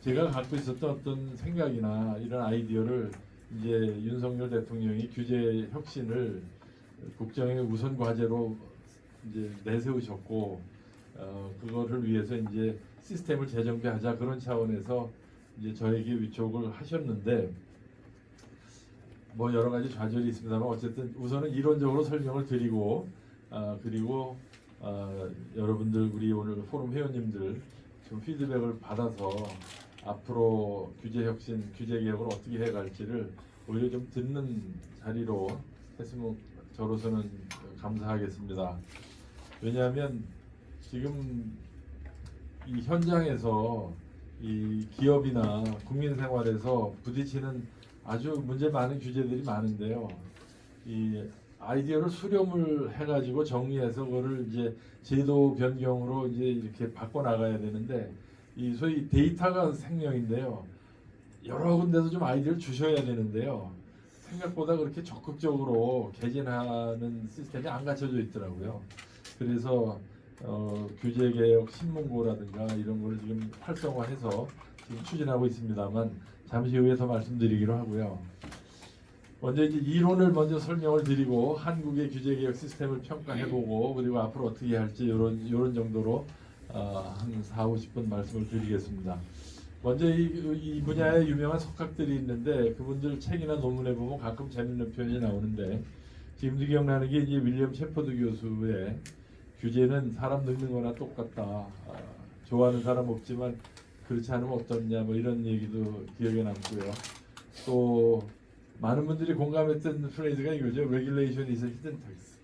제가 갖고 있었던 어떤 생각이나 이런 아이디어를 이제 윤석열 대통령이 규제 혁신을 국정의 우선 과제로 이제 내세우셨고, 그거를 위해서 이제 시스템을 재정비하자 그런 차원에서 이제 저에게 위촉을 하셨는데, 뭐 여러 가지 좌절이 있습니다만 어쨌든 우선은 이론적으로 설명을 드리고, 그리고 여러분들 우리 오늘 포럼 회원님들 좀 피드백을 받아서 앞으로 규제 혁신, 규제 개혁을 어떻게 해갈지를 오히려 좀 듣는 자리로 했으면 저로서는 감사하겠습니다. 왜냐하면 지금 이 현장에서 이 기업이나 국민 생활에서 부딪히는 아주 문제 많은 규제들이 많은데요. 이 아이디어를 수렴을 해가지고 정리해서 그거를 이제 제도 변경으로 이제 이렇게 바꿔 나가야 되는데, 이 소위 데이터가 생명인데요. 여러 군데서 좀 아이디어를 주셔야 되는데요. 생각보다 그렇게 적극적으로 개진하는 시스템이 안 갖춰져 있더라고요. 그래서 규제 개혁 신문고라든가 이런 거를 지금 활성화해서 지금 추진하고 있습니다만 잠시 후에 더 말씀드리기로 하고요. 먼저 이제 이론을 먼저 설명을 드리고 한국의 규제 개혁 시스템을 평가해보고 그리고 앞으로 어떻게 할지 이런 정도로 한 4, 50분 말씀을 드리겠습니다. 먼저 이 분야에 유명한 석학들이 있는데 그분들 책이나 논문에 보면 가끔 재밌는 표현이 나오는데, 지금도 기억나는 게 이제 윌리엄 셰퍼드 교수의 규제는 사람 늙는 거나 똑같다. 좋아하는 사람 없지만 그렇지 않으면 어떻냐 뭐 이런 얘기도 기억에 남고요. 또 많은 분들이 공감했던 프레이즈가 이거죠. Regulation is a hidden tax.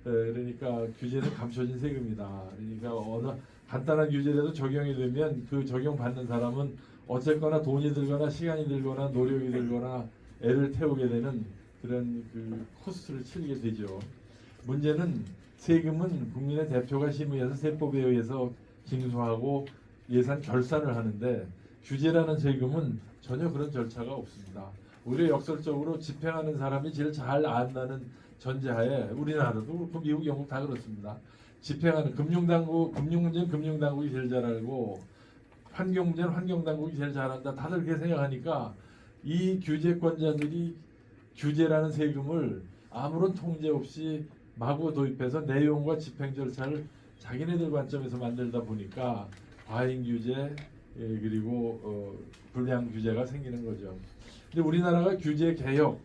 그러니까 규제는 감춰진 세금이다. 그러니까 어느 간단한 규제라도 적용이 되면 그 적용받는 사람은 어쨌거나 돈이 들거나 시간이 들거나 노력이 들거나 애를 태우게 되는 그런 그 코스트를 치르게 되죠. 문제는 세금은 국민의 대표가 심의해서 세법에 의해서 징수하고 예산 결산을 하는데, 규제라는 세금은 전혀 그런 절차가 없습니다. 오히려 역설적으로 집행하는 사람이 제일 잘 안다는 전제하에, 우리나라도 그렇고 미국, 영국 다 그렇습니다. 집행하는 금융당국, 금융 문제는 금융당국이 제일 잘 알고 환경 문제는 환경당국이 제일 잘한다. 다들 그렇게 생각하니까 이 규제권자들이 규제라는 세금을 아무런 통제 없이 마구 도입해서 내용과 집행 절차를 자기네들 관점에서 만들다 보니까 과잉 규제, 그리고 불량 규제가 생기는 거죠. 근데 우리나라가 규제 개혁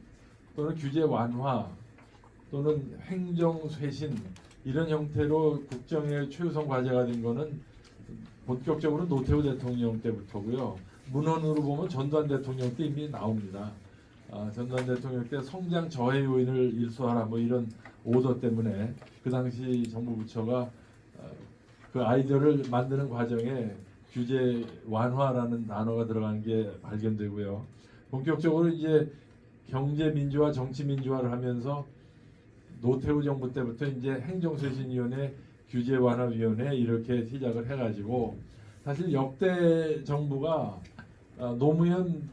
또는 규제 완화 또는 행정 쇄신 이런 형태로 국정의 최우선 과제가 된 거는 본격적으로 노태우 대통령 때부터고요. 문헌으로 보면 전두환 대통령 때 이미 나옵니다. 전두환 대통령 때 성장 저해 요인을 일소하라 뭐 이런 오더 때문에 그 당시 정부 부처가 그 아이디어를 만드는 과정에 규제 완화라는 단어가 들어간 게 발견되고요. 본격적으로 이제 경제 민주화, 정치 민주화를 하면서 노태우 정부 때부터 이제 행정쇄신위원회, 규제 완화위원회 이렇게 시작을 해가지고, 사실 역대 정부가 노무현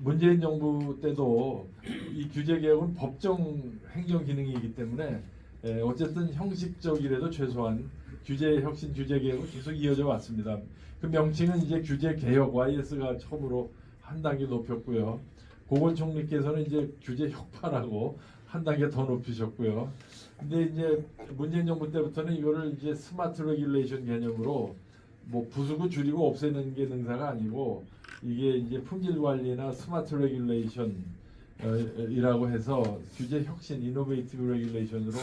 문재인 정부 때도 이 규제 개혁은 법정 행정 기능이기 때문에 어쨌든 형식적이라도 최소한 규제 혁신, 규제 개혁은 계속 이어져 왔습니다. 그 명칭은 이제 규제 개혁 YS가 처음으로 한 단계 높였고요. 고건 총리께서는 이제 규제 혁파라고 한 단계 더 높이셨고요. 근데 이제 문재인 정부 때부터는 이거를 이제 스마트 레귤레이션 개념으로 뭐 부수고 줄이고 없애는 게 능사가 아니고, 이게 이제 품질 관리나 스마트 레귤레이션 이라고 해서 규제 혁신, 이노베이티브 레귤레이션으로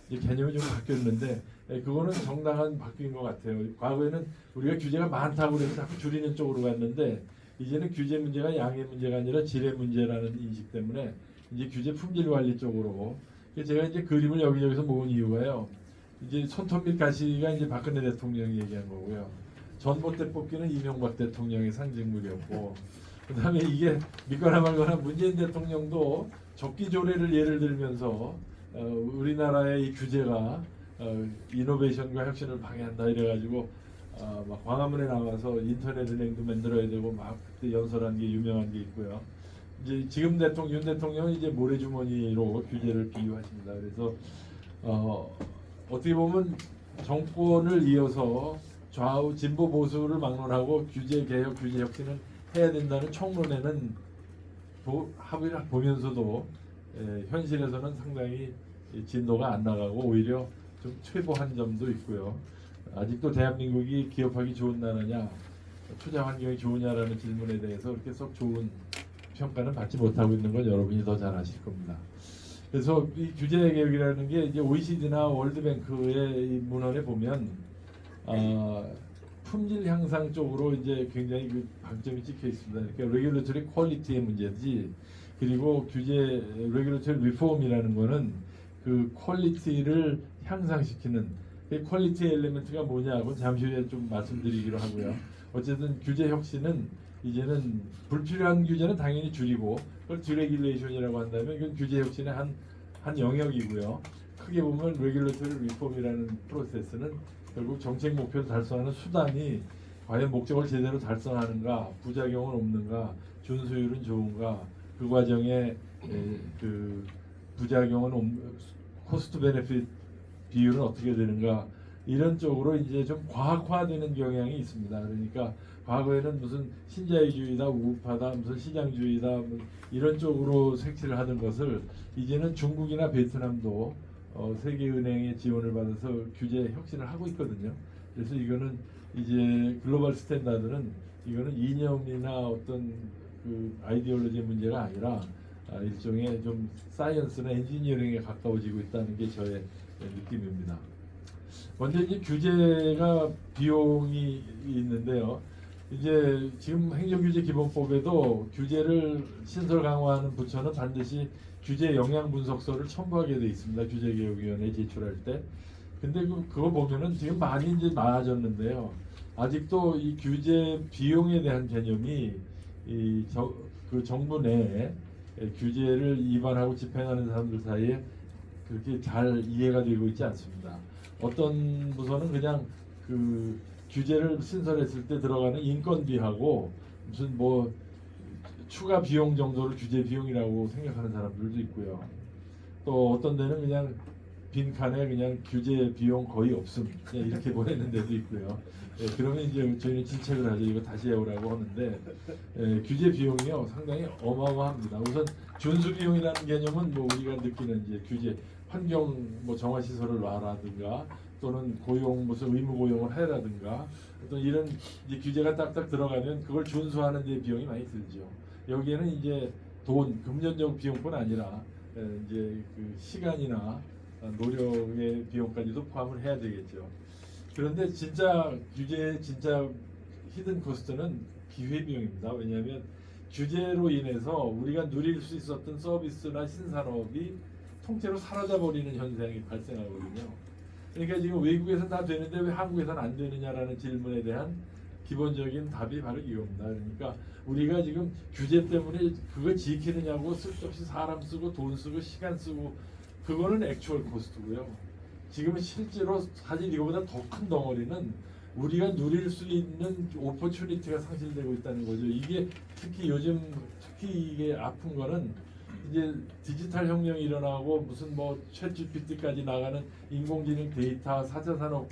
개념이 좀 바뀌었는데, 그거는 정당한 바뀐 것 같아요. 과거에는 우리가 규제가 많다고 그래서 자꾸 줄이는 쪽으로 갔는데, 이제는 규제 문제가 양의 문제가 아니라 질의 문제라는 인식 때문에 이제 규제 품질 관리 쪽으로. 제가 이제 그림을 여기저기서 모은 이유가요. 이제 손톱 밑 가시가 이제 박근혜 대통령이 얘기한 거고요. 전봇대 뽑기는 이명박 대통령의 상징물이었고, 그다음에 이게 믿거나 말거나 문재인 대통령도 적기조례를 예를 들면서 우리나라의 이 규제가 이노베이션과 혁신을 방해한다 이래가지고 막 광화문에 나와서 인터넷 은행도 만들어야 되고 막 그때 연설한 게 유명한 게 있고요. 이제 지금 윤 대통령은 이제 모래주머니로 규제를 비유하십니다. 그래서 어떻게 보면 정권을 이어서 좌우 진보 보수를 막론하고 규제 개혁, 규제 혁신을 해야 된다는 총론에는 합의를 보면서도 현실에서는 상당히 진도가 안 나가고 오히려 좀 퇴보한 점도 있고요. 아직도 대한민국이 기업하기 좋은 나라냐, 투자 환경이 좋으냐라는 질문에 대해서 그렇게 썩 좋은 평가는 받지 못하고 있는 건 여러분이 더 잘 아실 겁니다. 그래서 이 규제 개혁이라는 게 이제 OECD나 월드뱅크의 이 문헌에 보면 품질 향상 쪽으로 이제 굉장히 그 방점이 찍혀 있습니다. 그러니까 레귤레터리 퀄리티의 문제지, 그리고 규제 레귤레터리 리폼이라는 거는 그 퀄리티를 향상시키는 그 퀄리티 엘리멘트가 뭐냐고 잠시 후에 좀 말씀드리기로 하고요. 어쨌든 규제 혁신은 이제는 불필요한 규제는 당연히 줄이고, 그걸 디레귤레이션이라고 한다면 이건 규제 혁신의 한 영역이고요. 크게 보면 레귤레터리 리폼이라는 프로세스는 결국 정책 목표를 달성하는 수단이 과연 목적을 제대로 달성하는가, 부작용은 없는가, 준수율은 좋은가, 그 과정에 그 부작용은 코스트 베네핏 비율은 어떻게 되는가, 이런 쪽으로 이제 좀 과학화되는 경향이 있습니다. 그러니까 과거에는 무슨 신자유주의다, 우파다, 무슨 시장주의다, 뭐 이런 쪽으로 색칠을 하던 것을 이제는 중국이나 베트남도 세계은행의 지원을 받아서 규제 혁신을 하고 있거든요. 그래서 이거는 이제 글로벌 스탠다드는 이거는 이념이나 어떤 그 아이디올로지의 문제가 아니라 일종의 좀 사이언스나 엔지니어링에 가까워지고 있다는 게 저의 느낌입니다. 먼저 이제 규제가 비용이 있는데요. 이제 지금 행정규제기본법에도 규제를 신설 강화하는 부처는 반드시 규제 영향 분석서를 첨부하게 돼 있습니다. 규제개혁위원회에 제출할 때. 근데 그거 보면은 지금 많이 이제 나아졌는데요. 아직도 이 규제 비용에 대한 개념이 그 정부 내에 규제를 위반하고 집행하는 사람들 사이에 그렇게 잘 이해가 되고 있지 않습니다. 어떤 부서는 그냥 그 규제를 신설했을 때 들어가는 인건비하고 무슨 뭐 추가 비용 정도를 규제 비용이라고 생각하는 사람들도 있고요. 또 어떤 데는 그냥 빈칸에 그냥 규제 비용 거의 없음 그냥 이렇게 보내는 데도 있고요. 그러면 이제 저희는 질책을 하죠. 이거 다시 해오라고 하는데 규제 비용이요 상당히 어마어마합니다. 우선 준수 비용이라는 개념은 뭐 우리가 느끼는 이제 규제 환경 뭐 정화 시설을 놔라든가 또는 고용 무슨 의무 고용을 해라든가 어떤 이런 이제 규제가 딱딱 들어가면 그걸 준수하는 데 비용이 많이 들죠. 여기에는 이제 돈 금전적 비용뿐 아니라 이제 그 시간이나 노력의 비용까지도 포함을 해야 되겠죠. 그런데 진짜 규제의 진짜 히든 코스트는 기회 비용입니다. 왜냐하면 규제로 인해서 우리가 누릴 수 있었던 서비스나 신산업이 통째로 사라져 버리는 현상이 발생하거든요. 그러니까 지금 외국에서는 다 되는데 왜 한국에서는 안 되느냐라는 질문에 대한 기본적인 답이 바로 이겁니다. 그러니까 우리가 지금 규제 때문에 그걸 지키느냐고 쓸데없이 사람 쓰고 돈 쓰고 시간 쓰고 그거는 액추얼 코스트고요. 지금은 실제로 사실 이거보다 더 큰 덩어리는 우리가 누릴 수 있는 오퍼튜니티가 상실되고 있다는 거죠. 이게 특히 요즘 특히 이게 아픈 거는 이제 디지털 혁명이 일어나고 무슨 뭐챗 GPT까지 나가는 인공지능 데이터 4차 산업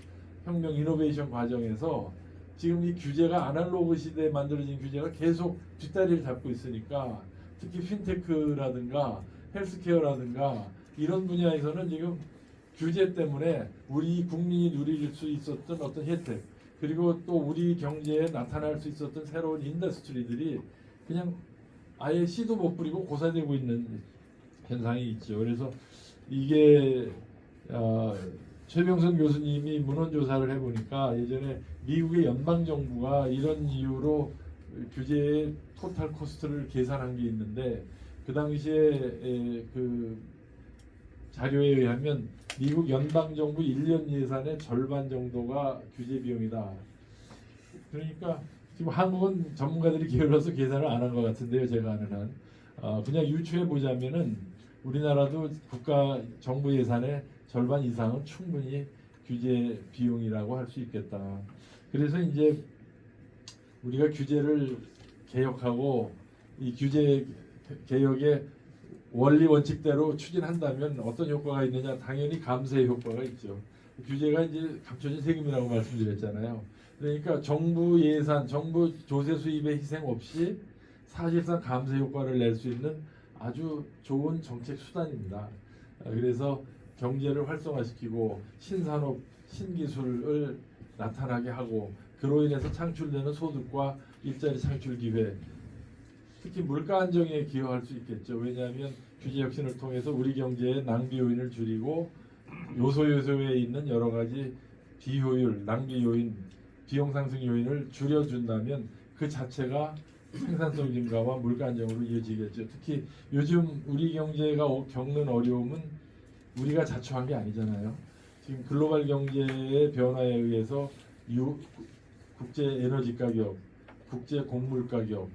혁명 이노베이션 과정에서 지금 이 규제가 아날로그 시대에 만들어진 규제가 계속 뒷다리를 잡고 있으니까 특히 핀테크라든가 헬스케어라든가 이런 분야에서는 지금 규제 때문에 우리 국민이 누릴 수 있었던 어떤 혜택 그리고 또 우리 경제에 나타날 수 있었던 새로운 인더스트리들이 그냥 아예 씨도 못 뿌리고 고사되고 있는 현상이 있죠. 그래서 이게 최병선 교수님이 문헌조사를 해보니까 예전에 미국의 연방정부가 이런 이유로 규제의 토탈 코스트를 계산한 게 있는데 그 당시에 그 자료에 의하면 미국 연방정부 1년 예산의 절반 정도가 규제 비용이다. 그러니까 지금 한국은 전문가들이 게을러서 계산을 안 한 것 같은데요. 제가 아는 한. 그냥 유추해 보자면은 우리나라도 국가 정부 예산의 절반 이상은 충분히 규제 비용이라고 할 수 있겠다. 그래서 이제 우리가 규제를 개혁하고 이 규제 개혁의 원리 원칙대로 추진한다면 어떤 효과가 있느냐? 당연히 감세의 효과가 있죠. 규제가 이제 감춰진 세금이라고 말씀드렸잖아요. 그러니까 정부 예산, 정부 조세 수입의 희생 없이 사실상 감세 효과를 낼 수 있는 아주 좋은 정책 수단입니다. 그래서 경제를 활성화시키고 신산업, 신기술을 나타나게 하고 그로 인해서 창출되는 소득과 일자리 창출 기회, 특히 물가 안정에 기여할 수 있겠죠. 왜냐하면 규제 혁신을 통해서 우리 경제의 낭비 요인을 줄이고 요소에 있는 여러 가지 비효율, 낭비 요인, 비용 상승 요인을 줄여준다면 그 자체가 생산성 증가와 물가 안정으로 이어지겠죠. 특히 요즘 우리 경제가 겪는 어려움은 우리가 자초한 게 아니잖아요. 지금 글로벌 경제의 변화에 의해서 국제 에너지 가격, 국제 곡물 가격,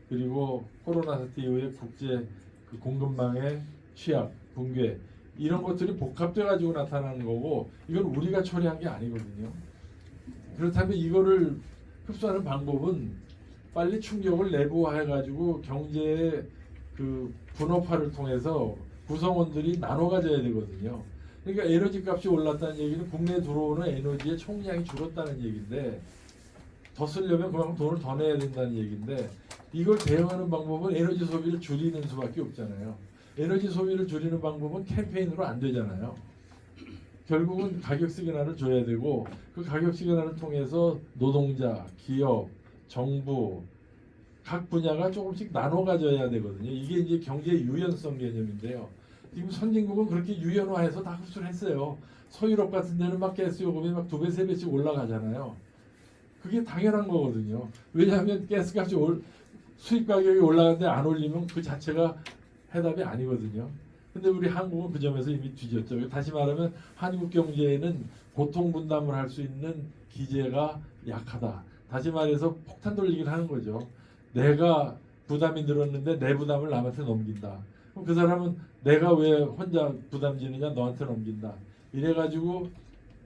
그리고 코로나 사태 이후에 국제 그 공급망의 취약, 붕괴 이런 것들이 복합돼 가지고 나타나는 거고 이건 우리가 처리한 게 아니거든요. 그렇다면 이거를 흡수하는 방법은 빨리 충격을 내부화해 가지고 경제의 그 분업화를 통해서 구성원들이 나눠 가져야 되거든요. 그러니까 에너지 값이 올랐다는 얘기는 국내에 들어오는 에너지의 총량이 줄었다는 얘기인데 더 쓰려면 그만큼 돈을 더 내야 된다는 얘기인데 이걸 대응하는 방법은 에너지 소비를 줄이는 수밖에 없잖아요. 에너지 소비를 줄이는 방법은 캠페인으로 안 되잖아요. 결국은 가격 시그널을 줘야 되고 그 가격 시그널을 통해서 노동자, 기업, 정부 각 분야가 조금씩 나눠 가져야 되거든요. 이게 이제 경제 유연성 개념인데요. 지금 선진국은 그렇게 유연화해서 다 흡수를 했어요. 서유럽 같은 데는 막 가스 요금이 막 2배, 3배씩 올라가잖아요. 그게 당연한 거거든요. 왜냐하면 가스값이 수입 가격이 올라가는데 안 올리면 그 자체가 해답이 아니거든요. 근데 우리 한국은 그 점에서 이미 뒤졌죠. 다시 말하면 한국 경제에는 고통 분담을 할 수 있는 기제가 약하다. 다시 말해서 폭탄 돌리기를 하는 거죠. 내가 부담이 늘었는데 내 부담을 남한테 넘긴다. 그럼 그 사람은 내가 왜 혼자 부담 지느냐 너한테 넘긴다. 이래가지고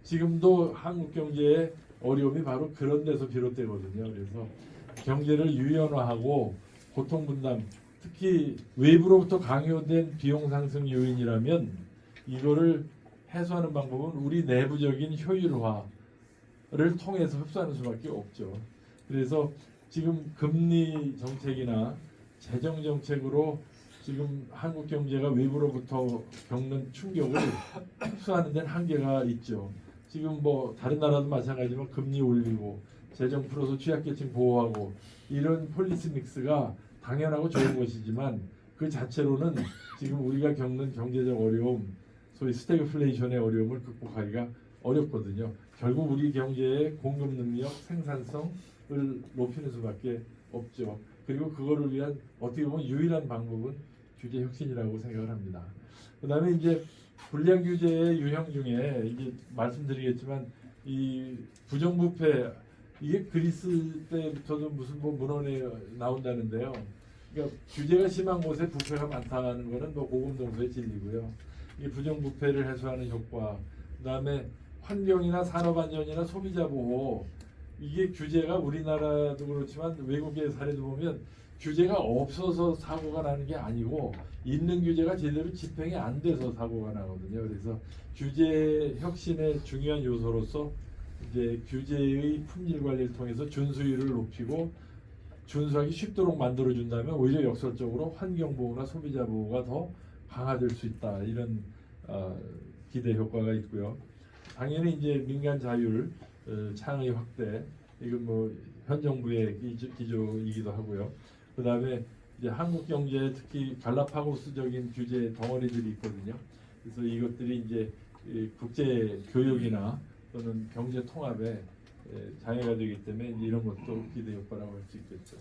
지금도 한국 경제의 어려움이 바로 그런 데서 비롯되거든요. 그래서 경제를 유연화하고 고통 분담, 특히 외부로부터 강요된 비용 상승 요인이라면 이거를 해소하는 방법은 우리 내부적인 효율화를 통해서 흡수하는 수밖에 없죠. 그래서 지금 금리 정책이나 재정 정책으로 지금 한국 경제가 외부로부터 겪는 충격을 흡수하는 데는 한계가 있죠. 지금 뭐 다른 나라도 마찬가지지만 금리 올리고 재정 풀어서 취약계층 보호하고 이런 폴리시 믹스가 당연하고 좋은 것이지만 그 자체로는 지금 우리가 겪는 경제적 어려움, 소위 스태그플레이션의 어려움을 극복하기가 어렵거든요. 결국 우리 경제의 공급 능력, 생산성을 높이는 수밖에 없죠. 그리고 그거를 위한 어떻게 보면 유일한 방법은 규제 혁신이라고 생각을 합니다. 그다음에 이제 불량 규제의 유형 중에 이제 말씀드리겠지만 이 부정부패 이게 그리스 때부터도 무슨 뭐 문헌에 나온다는데요. 그러니까 규제가 심한 곳에 부패가 많다는 거는 뭐 고금동서의 진리고요. 이 부정부패를 해소하는 효과, 그다음에 환경이나 산업안전이나 소비자 보호 이게 규제가 우리나라도 그렇지만 외국의 사례도 보면 규제가 없어서 사고가 나는 게 아니고 있는 규제가 제대로 집행이 안 돼서 사고가 나거든요. 그래서 규제 혁신의 중요한 요소로서 이제 규제의 품질 관리를 통해서 준수율을 높이고 준수하기 쉽도록 만들어 준다면 오히려 역설적으로 환경 보호나 소비자 보호가 더 강화될 수 있다. 이런 기대 효과가 있고요. 당연히 이제 민간 자율 창의 확대 이건 뭐 현 정부의 기조이기도 하고요. 그다음에 이제 한국 경제에 특히 갈라파고스적인 규제 덩어리들이 있거든요. 그래서 이것들이 이제 국제 교역이나 또는 경제 통합에 장애가 되기 때문에 이제 이런 것도 기대 효과라고 할 수 있겠죠.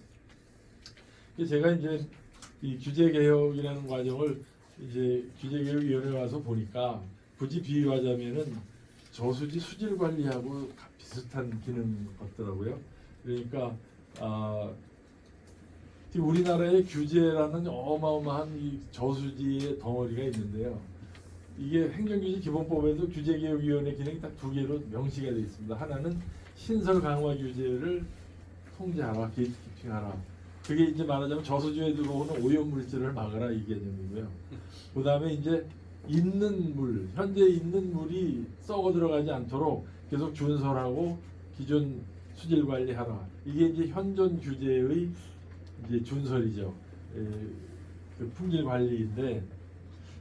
제가 이제 이 규제 개혁이라는 과정을 이제 규제개혁위원회 와서 보니까 굳이 비유하자면은 저수지 수질 관리하고 비슷한 기능 같더라고요. 그러니까 지금 우리나라의 규제라는 어마어마한 이 저수지의 덩어리가 있는데요. 이게 행정규제 기본법에도 규제개혁위원회 기능이 딱 두 개로 명시가 되어 있습니다. 하나는 신설 강화 규제를 통제하라, 게이트키핑하라. 그게 이제 말하자면 저수지에 들어오는 오염물질을 막아라 이 개념이고요. 그 다음에 이제 있는 물, 현재 있는 물이 썩어 들어가지 않도록 계속 준설하고 기존 수질 관리하라. 이게 이제 현존 규제의 이제 준설이죠. 그 품질 관리인데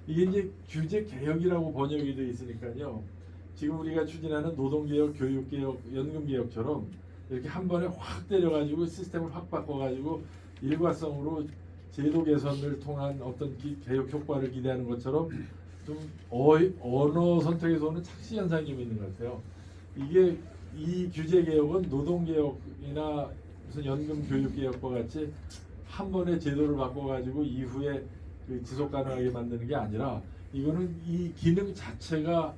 이게 이제 규제 개혁이라고 번역이 되어 있으니까요. 지금 우리가 추진하는 노동개혁, 교육개혁, 연금개혁처럼 이렇게 한 번에 확 때려가지고 시스템을 확 바꿔가지고 일과성으로 제도 개선을 통한 어떤 개혁 효과를 기대하는 것처럼 좀 언어 선택에서는 착시 현상이 좀 있는 것 같아요. 이게 이 규제 개혁은 노동 개혁이나 무슨 연금 교육 개혁과 같이 한 번에 제도를 바꿔가지고 이후에 그 지속 가능하게 만드는 게 아니라 이거는 이 기능 자체가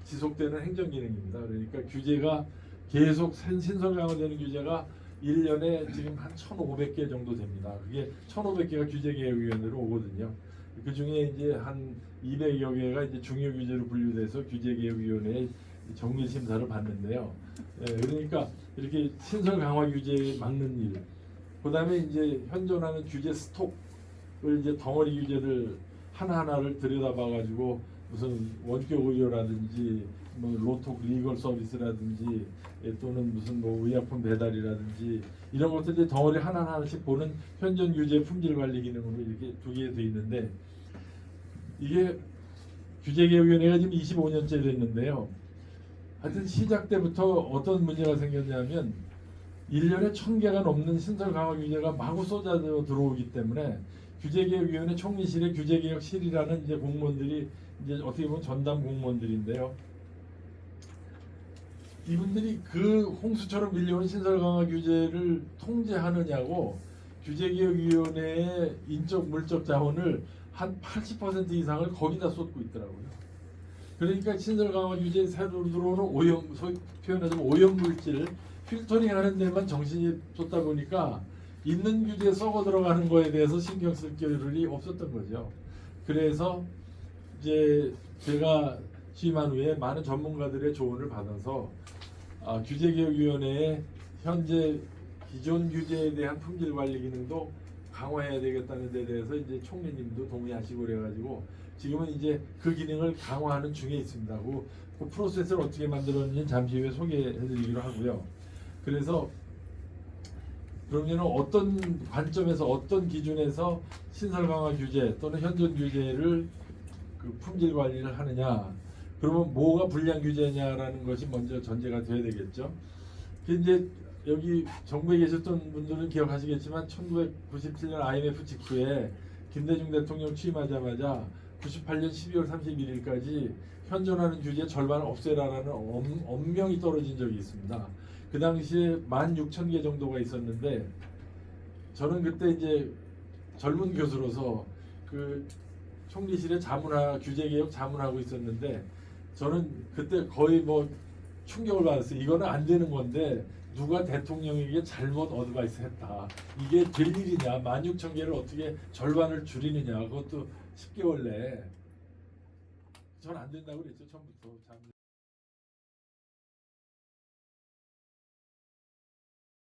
지속되는 행정 기능입니다. 그러니까 규제가 계속 신설 강화되는 규제가 1년에 지금 한 1,500개 정도 됩니다. 그게 1,500개가 규제개혁위원회로 오거든요. 그 중에 이제 한 200여 개가 이제 중요 규제로 분류돼서 규제개혁위원회에 정밀 심사를 받는데요. 그러니까 이렇게 신설 강화 규제 막는 일, 그다음에 이제 현존하는 규제 스톡을 이제 덩어리 규제를 하나하나를 들여다봐가지고 무슨 원격 의료라든지 뭐 로톡 리걸 서비스라든지 또는 무슨 뭐 의약품 배달이라든지 이런 것들이 덩어리 하나하나씩 보는 현존 규제 품질 관리 기능으로 이렇게 두 개 돼 있는데 이게 규제개혁위원회가 지금 25년째 됐는데요. 하여튼 시작 때부터 어떤 문제가 생겼냐면 1년에 1,000개가 넘는 신설 강화 규제가 마구 쏟아져 들어오기 때문에 규제개혁위원회 총리실의 규제개혁실이라는 이제 공무원들이 이제 어떻게 보면 전담 공무원들인데요. 이분들이 그 홍수처럼 밀려오는 신설 강화 규제를 통제하느냐고 규제개혁위원회의 인적 물적 자원을 한 80% 이상을 거기다 쏟고 있더라고요. 그러니까 신설 강화 규제에 새로 들어오는 오염, 소위 표현하자면 오염 물질 필터링하는 데만 정신이 쏟다 보니까 있는 규제에 썩어 들어가는 거에 대해서 신경 쓸 겨를이 없었던 거죠. 그래서 이제 제가 취임한 후에 많은 전문가들의 조언을 받아서 규제개혁위원회에 현재 기존 규제에 대한 품질 관리 기능도 강화해야 되겠다는 데 대해서 이제 총리님도 동의하시고 그래가지고 지금은 이제 그 기능을 강화하는 중에 있습니다. 그 프로세스를 어떻게 만들었는지 잠시 후에 소개해드리기로 하고요. 그래서 그러면 어떤 관점에서 어떤 기준에서 신설 강화 규제 또는 현존 규제를 그 품질 관리를 하느냐, 그러면 뭐가 불량 규제냐라는 것이 먼저 전제가 돼야 되겠죠. 이제 여기 정부에 계셨던 분들은 기억하시겠지만 1997년 IMF 직후에 김대중 대통령 취임하자마자 98년 12월 31일까지 현존하는 규제 절반을 없애라라는 엄명이 떨어진 적이 있습니다. 그 당시에 16,000개 정도가 있었는데 저는 그때 이제 젊은 교수로서 그 총리실에 규제개혁 자문하고 있었는데 저는 그때 거의 뭐 충격을 받았어요. 이거는 안 되는 건데 누가 대통령에게 잘못 어드바이스 했다. 이게 될 일이냐. 16,000개를 어떻게 절반을 줄이느냐. 그것도 10개월 내에. 전 안 된다고 그랬죠. 처음부터.